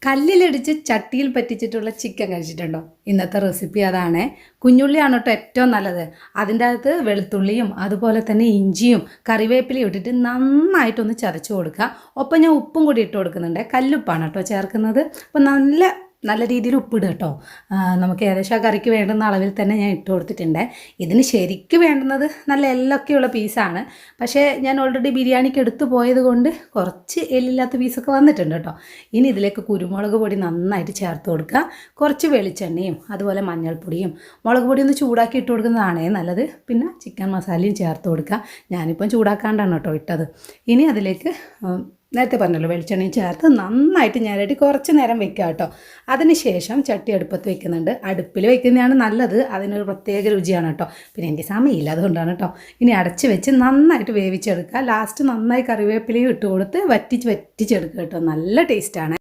കല്ലിലടിച്ച് ചട്ടിയിൽ പറ്റിച്ചിട്ടുള്ള ചിക്കൻ കഴിച്ചിട്ടുണ്ടോ? ഇന്നത്തെ റെസിപ്പി അതാണ്. കുഞ്ഞുള്ളിയാണ് കേട്ടോ ഏറ്റവും നല്ലത്. അതിൻ്റെ അകത്ത് വെളുത്തുള്ളിയും അതുപോലെ തന്നെ ഇഞ്ചിയും കറിവേപ്പിലയും ഇട്ടിട്ട് നന്നായിട്ടൊന്ന് ചതച്ച് കൊടുക്കുക. ഒപ്പം ഞാൻ ഉപ്പും കൂടി ഇട്ട് കൊടുക്കുന്നുണ്ട്. കല്ലുപ്പാണ് കേട്ടോ ചേർക്കുന്നത്. അപ്പോൾ നല്ല രീതിയിൽ ഉപ്പിടുക കേട്ടോ. നമുക്ക് ഏകദേശം ആ കറിക്ക് വേണ്ടുന്ന അളവിൽ തന്നെ ഞാൻ ഇട്ട് കൊടുത്തിട്ടുണ്ട്. ഇതിന് ശരിക്ക് വേണ്ടുന്നത് നല്ല എല്ലൊക്കെയുള്ള പീസാണ്. പക്ഷേ ഞാൻ ഓൾറെഡി ബിരിയാണിക്ക് എടുത്തു പോയത് കൊണ്ട് കുറച്ച് എല്ലില്ലാത്ത പീസൊക്കെ വന്നിട്ടുണ്ട് കേട്ടോ. ഇനി ഇതിലേക്ക് കുരുമുളക് പൊടി നന്നായിട്ട് ചേർത്ത് കൊടുക്കുക. കുറച്ച് വെളിച്ചെണ്ണയും അതുപോലെ മഞ്ഞൾപ്പൊടിയും മുളക് പൊടി ഒന്ന് ചൂടാക്കി ഇട്ട് കൊടുക്കുന്നതാണേ നല്ലത്. പിന്നെ ചിക്കൻ മസാലയും ചേർത്ത് കൊടുക്കുക. ഞാനിപ്പം ചൂടാക്കാണ്ടാണ് കേട്ടോ ഇട്ടത്. ഇനി അതിലേക്ക് നേരത്തെ പറഞ്ഞല്ലോ വെളിച്ചെണ്ണയും ചേർത്ത് നന്നായിട്ട് ഞരടി കുറച്ച് നേരം വെക്കുക കേട്ടോ. അതിന് ശേഷം ചട്ടി അടുപ്പത്ത് വെക്കുന്നുണ്ട്. അടുപ്പിൽ വെക്കുന്നതാണ് നല്ലത്. അതിനൊരു പ്രത്യേക രുചിയാണ് കേട്ടോ. പിന്നെ എനിക്ക് സമയമില്ല, അതുകൊണ്ടാണ് കേട്ടോ. ഇനി അടച്ച് വെച്ച് നന്നായിട്ട് വേവിച്ചെടുക്കുക. ലാസ്റ്റ് നന്നായി കറിവേപ്പിലയും ഇട്ട് കൊടുത്ത് വറ്റിച്ചെടുക്കുക കേട്ടോ. നല്ല ടേസ്റ്റാണ്.